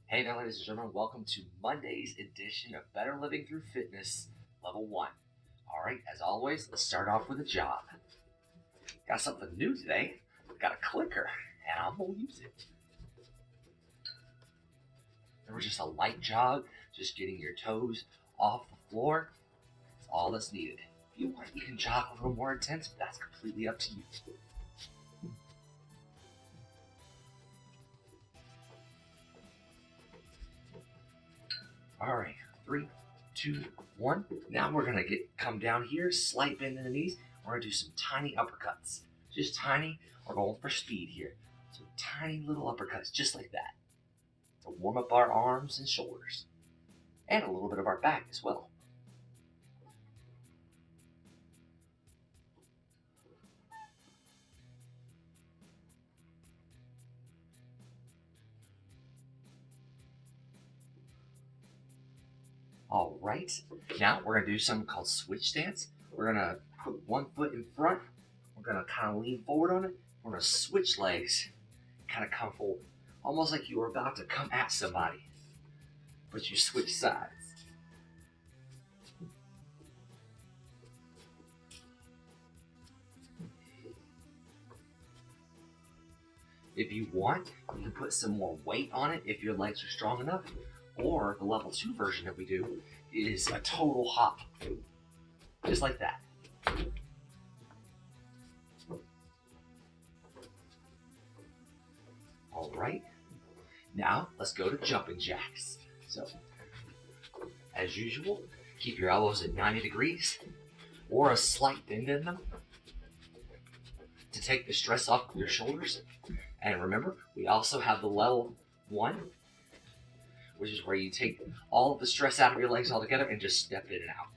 Hey there, ladies and gentlemen. Welcome to Monday's edition of Better Living Through Fitness Level 1. All right, as always, let's start off with a jog. Got something new today. Got a clicker, and I'm going to use it. There was just a light jog, just getting your toes off the floor. That's all that's needed. If you want, you can jog a little more intense, but that's completely up to you. All right, 3, 2, 1. Now we're gonna come down here, slight bend in the knees. We're gonna do some tiny uppercuts, just tiny. We're going for speed here, so tiny little uppercuts, just like that, to warm up our arms and shoulders, and a little bit of our back as well. All right, now we're gonna do something called switch stance. We're gonna put one foot in front. We're gonna kind of lean forward on it. We're gonna switch legs, kind of come forward, almost like you were about to come at somebody, but you switch sides. If you want, you can put some more weight on it if your legs are strong enough. Or the level 2 version that we do is a total hop, just like that. All right, now let's go to jumping jacks. So, as usual, keep your elbows at 90 degrees or a slight bend in them to take the stress off of your shoulders. And remember, we also have the level 1, which is where you take all of the stress out of your legs altogether and just step in and out.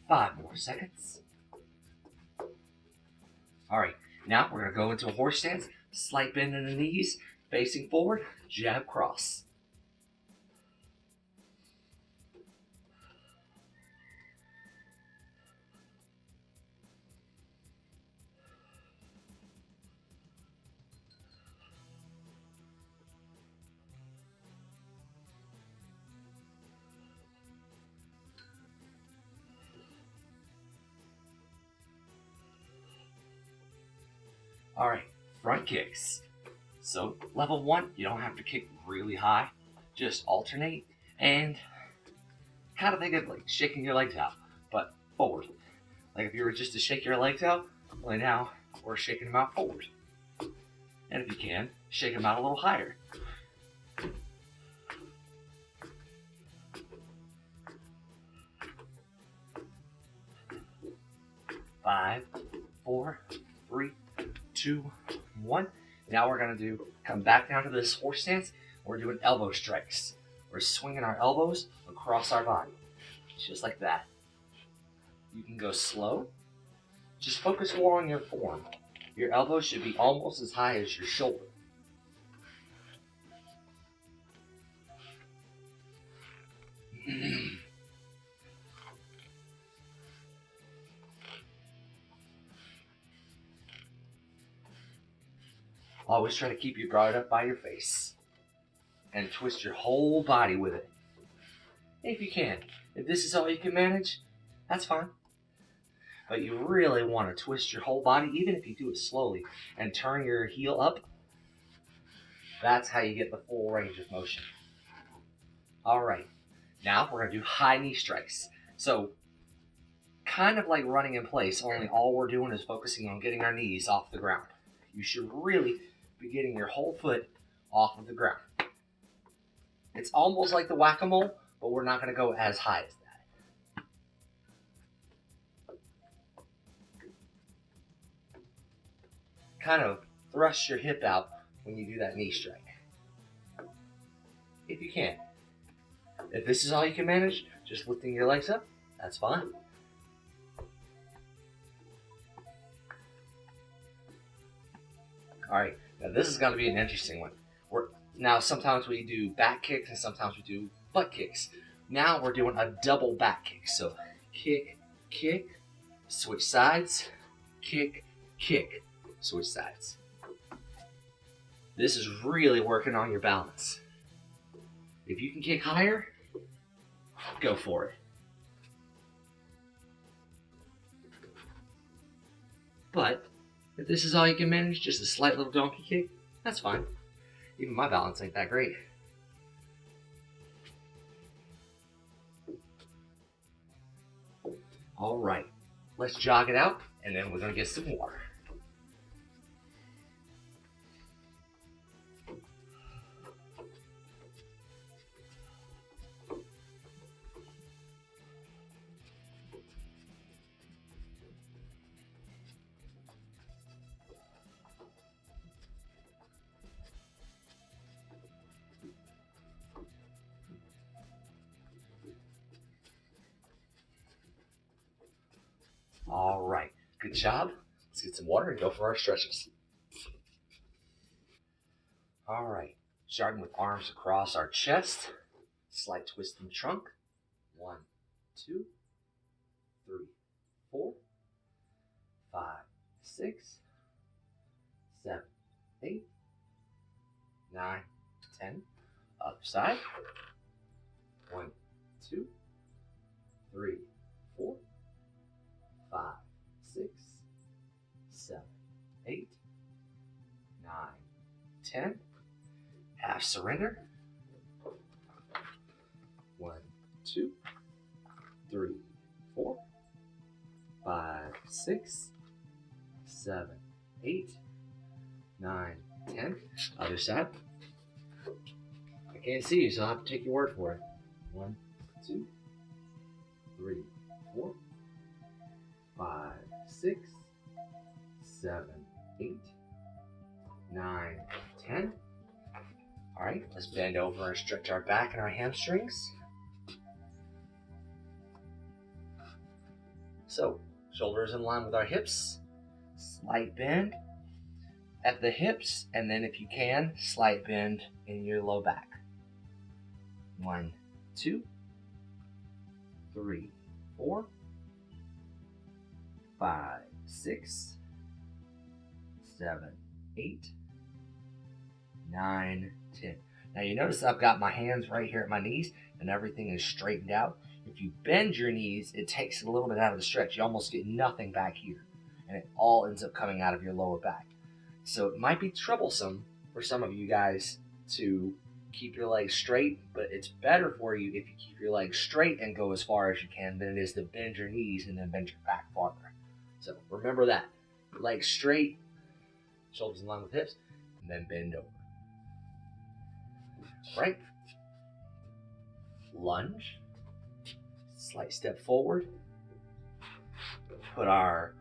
Five more seconds. All right, now we're gonna go into a horse stance, slight bend in the knees, facing forward, jab cross. All right, front kicks. So level 1, you don't have to kick really high, just alternate and kind of think of like shaking your legs out, but forward. Like if you were just to shake your legs out, only now we're shaking them out forward. And if you can, shake them out a little higher. Five, 4, 3, 2, 1. Now we're gonna come back down to this horse stance. We're doing elbow strikes. We're swinging our elbows across our body, just like that. You can go slow. Just focus more on your form. Your elbow should be almost as high as your shoulder. Always try to keep your guard up by your face and twist your whole body with it. If you can. If this is all you can manage, that's fine. But you really want to twist your whole body, even if you do it slowly, and turn your heel up. That's how you get the full range of motion. All right, now we're gonna do high knee strikes. So kind of like running in place, only all we're doing is focusing on getting our knees off the ground. You should really be getting your whole foot off of the ground. It's almost like the whack-a-mole, but we're not gonna go as high as that. Kind of thrust your hip out when you do that knee strike, if you can. If this is all you can manage, just lifting your legs up, that's fine. All right, now this is going to be an interesting one. Now sometimes we do back kicks and sometimes we do butt kicks. Now we're doing a double back kick. So kick, kick, switch sides, kick, kick, switch sides. This is really working on your balance. If you can kick higher, go for it. But if this is all you can manage, just a slight little donkey kick, that's fine. Even my balance ain't that great. All right, let's jog it out, and then we're gonna get some water. All right, good job. Let's get some water and go for our stretches. All right, starting with arms across our chest, slight twist in the trunk. 1, 2, 3, 4, 5, 6, 7, 8, 9, 10. Other side. 1, 2, 3, 4, 5, 6, 7, 8, 9, 10. Half surrender. 1, 2, 3, 4, 5, 6, 7, 8, 9, 10. Other side. I can't see you, so I'll have to take your word for it. 1, 2, 3, 4, 5, 6, 7, 8, 9, 10. All right, let's bend over and stretch our back and our hamstrings. So, shoulders in line with our hips, slight bend at the hips, and then if you can, slight bend in your low back. 1, 2, 3, 4, 5, 6, 7, 8, 9, 10. Now you notice I've got my hands right here at my knees and everything is straightened out. If you bend your knees, it takes a little bit out of the stretch. You almost get nothing back here, and it all ends up coming out of your lower back. So it might be troublesome for some of you guys to keep your legs straight, but it's better for you if you keep your legs straight and go as far as you can than it is to bend your knees and then bend your back farther. So remember that. Legs straight, shoulders in line with hips, and then bend over. Right? Lunge. Slight step forward. Put our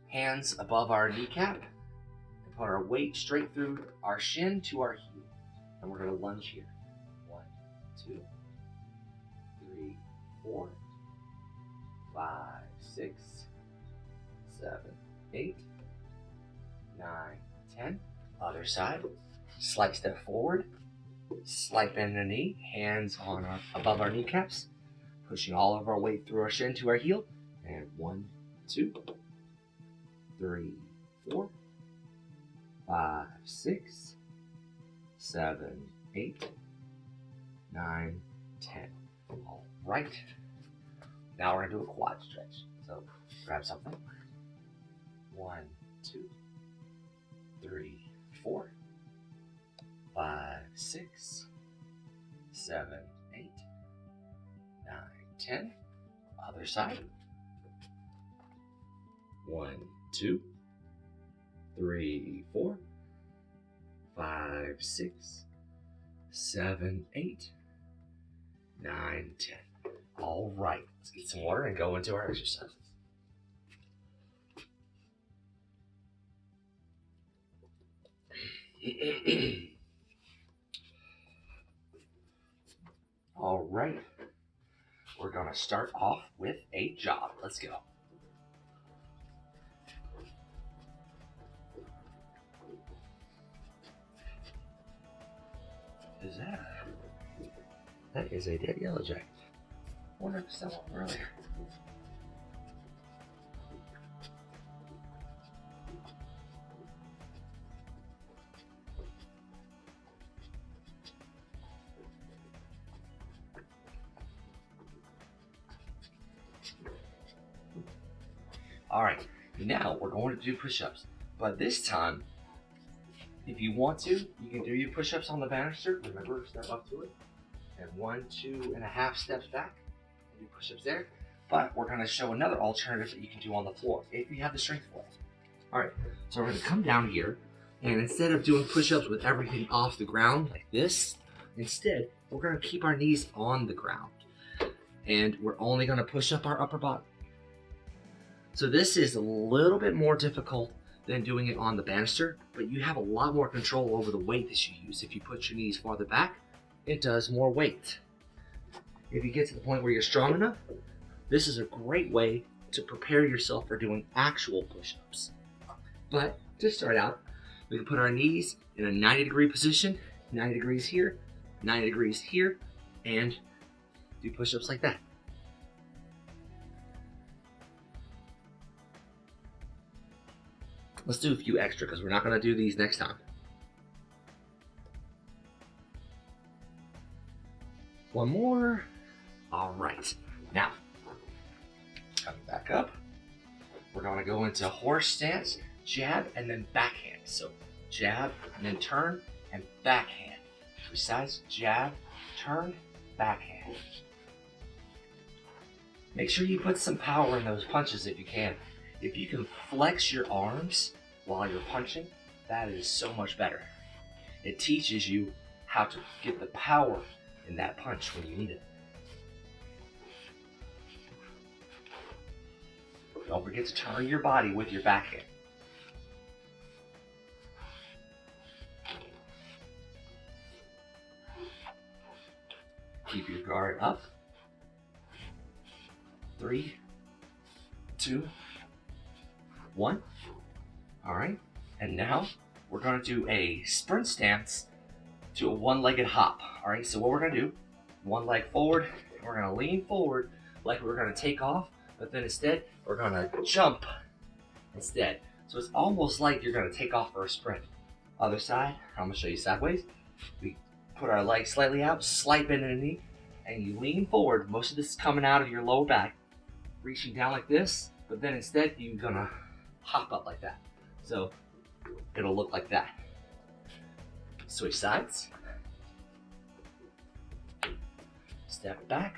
hands above our kneecap and put our weight straight through our shin to our heel. And we're going to lunge here. 1, 2, 3, 4, 5, 6, 7, 8, 9, 10. Other side. Slight step forward. Slight bend in the knee. Hands on above our kneecaps. Pushing all of our weight through our shin to our heel. And 1, 2, 3, 4, 5, 6, 7, 8, 9, 10. All right. Now we're going to do a quad stretch. So grab something. 1, 2, 3, 4, 5, 6, 7, 8, 9, 10. Other side. 1, 2, 3, 4, 5, 6, 7, 8, 9, 10. All right, let's get some water and go into our exercises. All right, we're gonna start off with a jog. Let's go. Is that? That is a dead yellow jacket. I wonder if it's that one earlier. Alright, now we're going to do push-ups. But this time, if you want to, you can do your push-ups on the banister. Remember, step up to it. And 1, 2.5 steps back. Do push-ups there. But we're going to show another alternative that you can do on the floor, if you have the strength for it. Alright, so we're going to come down here, and instead of doing push-ups with everything off the ground like this, instead, we're going to keep our knees on the ground. And we're only going to push up our upper body. So this is a little bit more difficult than doing it on the banister, but you have a lot more control over the weight that you use. If you put your knees farther back, it does more weight. If you get to the point where you're strong enough, this is a great way to prepare yourself for doing actual push-ups. But to start out, we can put our knees in a 90-degree position, 90 degrees here, 90 degrees here, and do push-ups like that. Let's do a few extra because we're not going to do these next time. One more. All right. Now, coming back up, we're going to go into horse stance, jab, and then backhand. So jab, and then turn, and backhand. 3 sides, jab, turn, backhand. Make sure you put some power in those punches if you can. If you can flex your arms while you're punching, that is so much better. It teaches you how to get the power in that punch when you need it. Don't forget to turn your body with your backhand. Keep your guard up. 3, 2, 1. All right, and now we're going to do a sprint stance to a one-legged hop. All right, so what we're going to do, one leg forward, and we're going to lean forward like we're going to take off, but then instead we're going to jump instead. So it's almost like you're going to take off for a sprint. Other side, I'm going to show you sideways. We put our legs slightly out, slight bend in the knee, and you lean forward. Most of this is coming out of your lower back, reaching down like this, but then instead you're going to hop up like that. So it'll look like that. Switch sides. Step back,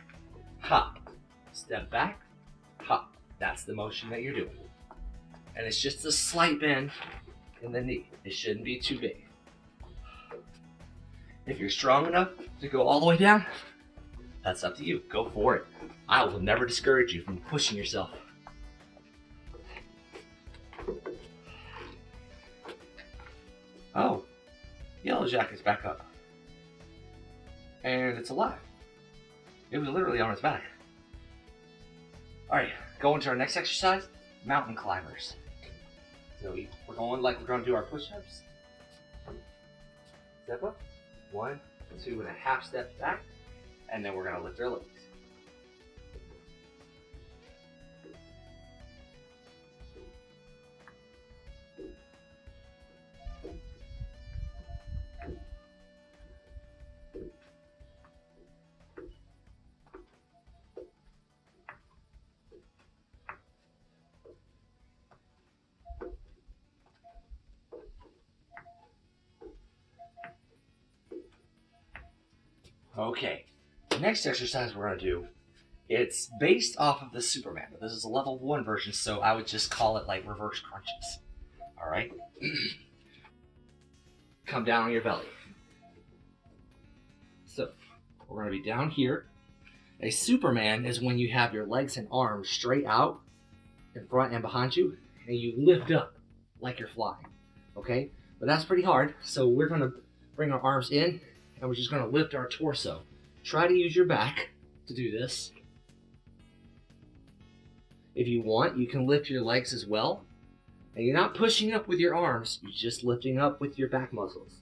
hop. Step back, hop. That's the motion that you're doing. And it's just a slight bend in the knee. It shouldn't be too big. If you're strong enough to go all the way down, that's up to you. Go for it. I will never discourage you from pushing yourself. Oh, Yellow Jacket's back up. And it's alive. It was literally on its back. Alright, going to our next exercise, mountain climbers. So we're going like we're going to do our push-ups. Step up. 1, 2.5 steps back. And then we're going to lift our legs. Okay, the next exercise we're going to do, it's based off of the Superman, but this is a level 1 version, so I would just call it like reverse crunches. All right? Come down on your belly. So, we're going to be down here. A Superman is when you have your legs and arms straight out in front and behind you, and you lift up like you're flying. Okay? But that's pretty hard, so we're going to bring our arms in, and we're just going to lift our torso. Try to use your back to do this. If you want, you can lift your legs as well. And you're not pushing up with your arms, you're just lifting up with your back muscles.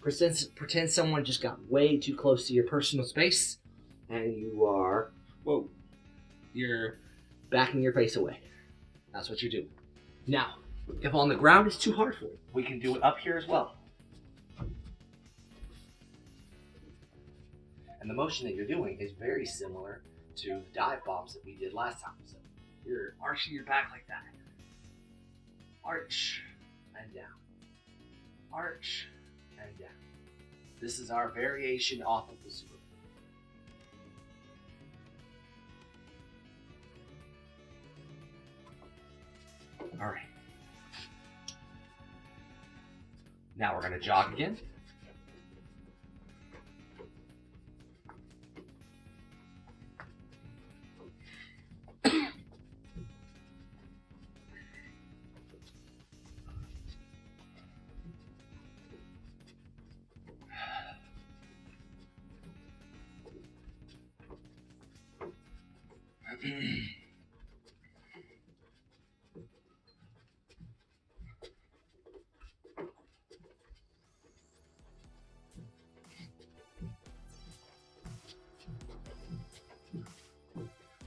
Pretend someone just got way too close to your personal space, and you're backing your face away. That's what you're doing. Now, if on the ground is too hard for you, we can do it up here as well. And the motion that you're doing is very similar to the dive bombs that we did last time. So you're arching your back like that. Arch and down. Arch and down. This is our variation off of the Superman. All right. Now we're going to jog again.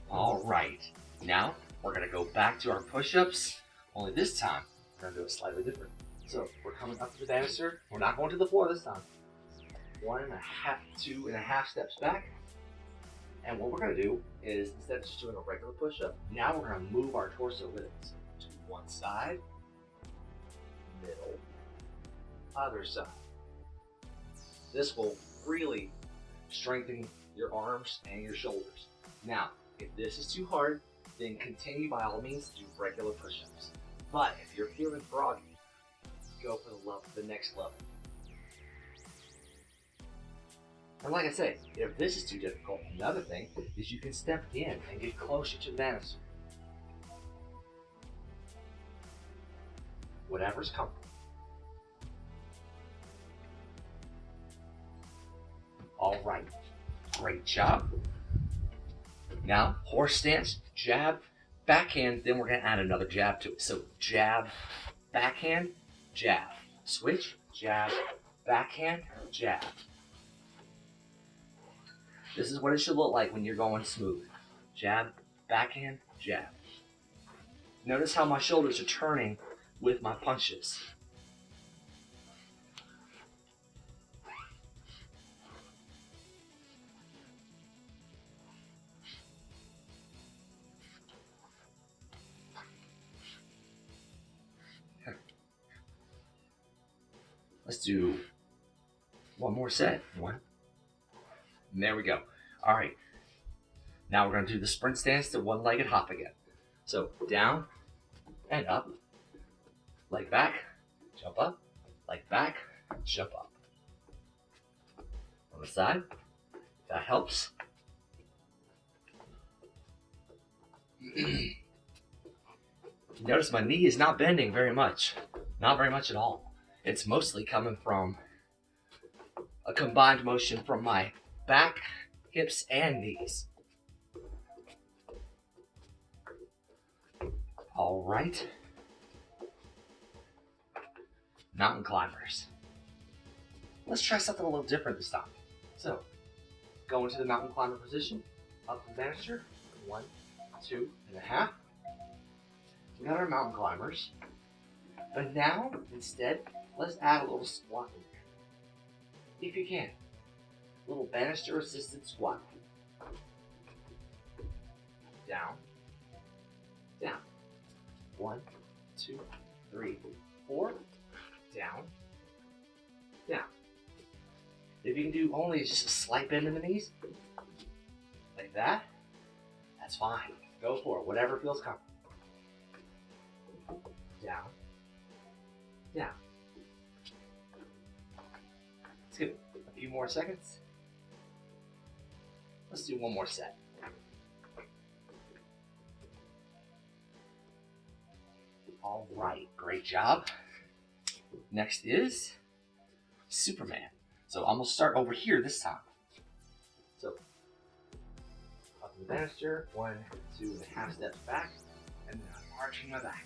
All right, now we're gonna go back to our push-ups, only this time we're gonna do it slightly different. So we're coming up to the banister. We're not going to the floor this time. 2.5 steps back. And what we're gonna do is, instead of just doing a regular push-up, now we're gonna move our torso with it. So to one side, middle, other side. This will really strengthen your arms and your shoulders. Now, if this is too hard, then continue by all means to do regular push-ups. But if you're feeling froggy, go for the next level. And like I say, if this is too difficult, another thing is you can step in and get closer to the banister. Whatever's comfortable. All right, great job. Now, horse stance, jab, backhand, then we're gonna add another jab to it. So jab, backhand, jab. Switch, jab, backhand, jab. This is what it should look like when you're going smooth. Jab, backhand, jab. Notice how my shoulders are turning with my punches. Let's do one more set. One. And there we go. All right. Now we're going to do the sprint stance to one-legged hop again. So down and up, leg back, jump up, leg back, jump up. On the side, that helps. Notice my knee is not bending very much. Not very much at all. It's mostly coming from a combined motion from my back, hips, and knees. All right. Mountain climbers. Let's try something a little different this time. So, go into the mountain climber position, up the banister, 1, 2.5. We got our mountain climbers. But now, instead, let's add a little squat in there. If you can. A little banister assisted squat. Down. Down. 1, 2, 3, 4. Down. Down. If you can do only just a slight bend in the knees, like that, that's fine. Go for it. Whatever feels comfortable. Down. Down. Let's give it a few more seconds. Let's do one more set. All right, great job. Next is Superman. So I'm gonna start over here this time. So up in the banister, 1, 2.5 steps back, and then I'm arching my back.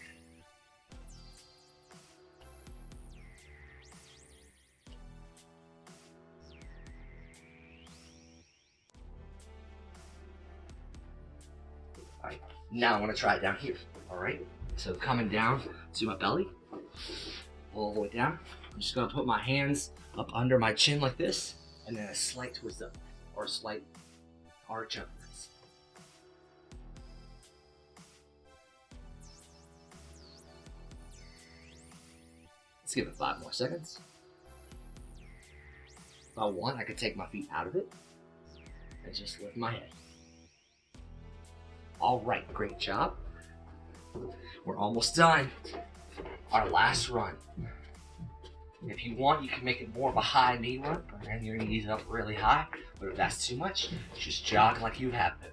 Now I want to try it down here. All right. So coming down to my belly, all the way down. I'm just gonna put my hands up under my chin like this, and then a slight twist up, or a slight arch upwards. Let's give it 5 more seconds. If I want, I could take my feet out of it and just lift my head. All right, great job. We're almost done. Our last run. If you want, you can make it more of a high knee run, and your knees up really high. But if that's too much, just jog like you have been.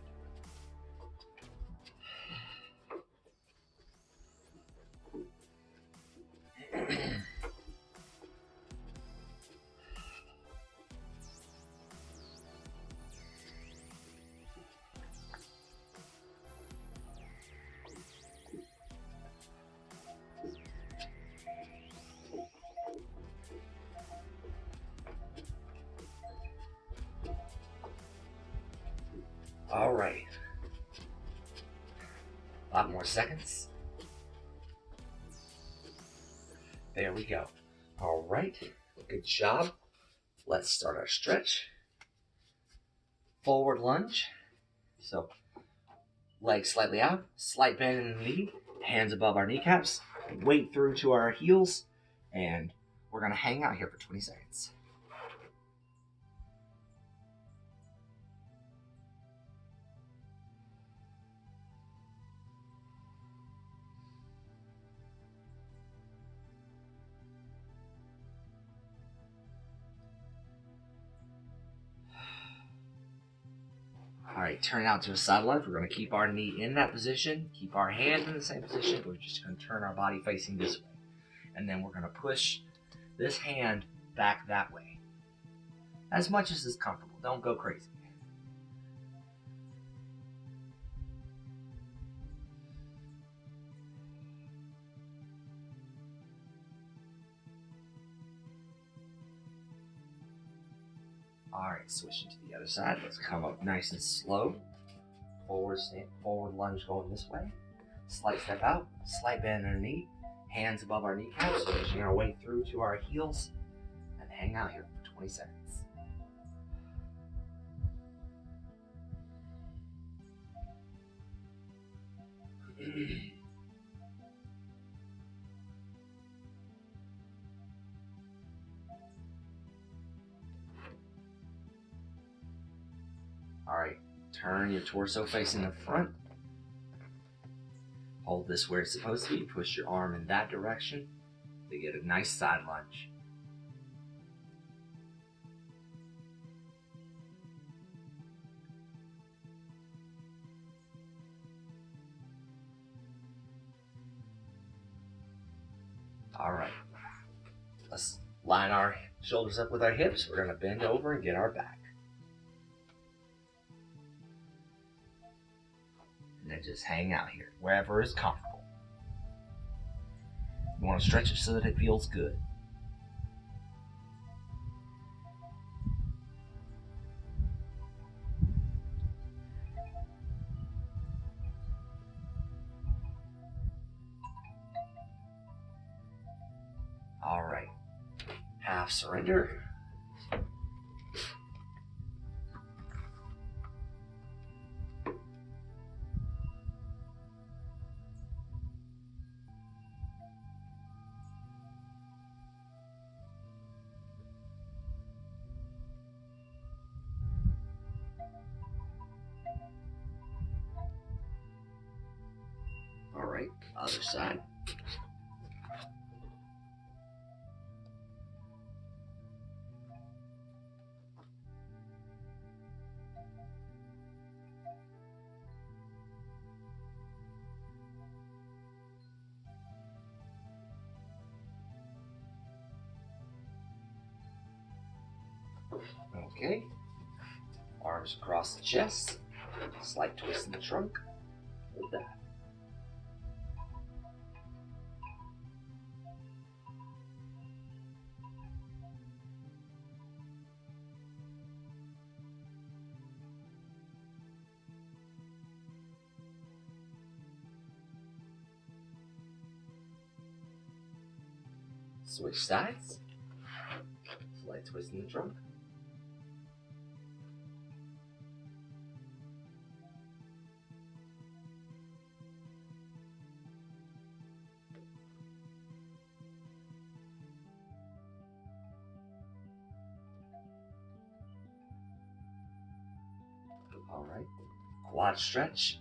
All right. 5 more seconds. There we go. All right. Good job. Let's start our stretch. Forward lunge. So, legs slightly out, slight bend in the knee, hands above our kneecaps, weight through to our heels, and we're going to hang out here for 20 seconds. All right, turn out to a side lunge. We're going to keep our knee in that position, keep our hand in the same position. We're just going to turn our body facing this way. And then we're going to push this hand back that way. As much as is comfortable. Don't go crazy. All right, switching to the other side. Let's come up nice and slow. Forward lunge going this way. Slight step out, slight bend in our knee. Hands above our kneecaps, so pushing our way through to our heels. And hang out here for 20 seconds. All right, turn your torso facing the front. Hold this where it's supposed to be. Push your arm in that direction to get a nice side lunge. All right, let's line our shoulders up with our hips. We're going to bend over and get our back. And then just hang out here, wherever is comfortable. You want to stretch it so that it feels good. All right, half surrender. All right, other side. Okay, arms across the chest, slight twist in the trunk, hold that. Switch sides. Slight twist in the trunk. All right. Quad stretch.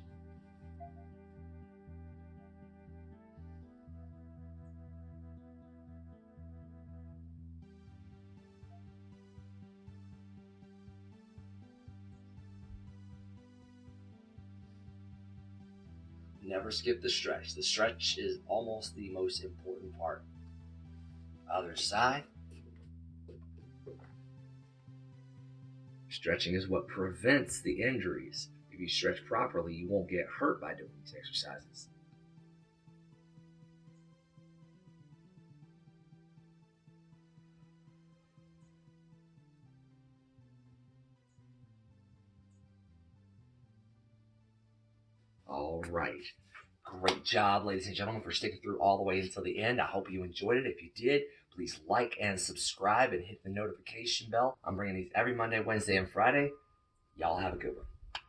Never skip the stretch. The stretch is almost the most important part. Other side. Stretching is what prevents the injuries. If you stretch properly, you won't get hurt by doing these exercises. All right. Great job, ladies and gentlemen, for sticking through all the way until the end. I hope you enjoyed it. If you did, please like and subscribe and hit the notification bell. I'm bringing these every Monday, Wednesday, and Friday. Y'all have a good one.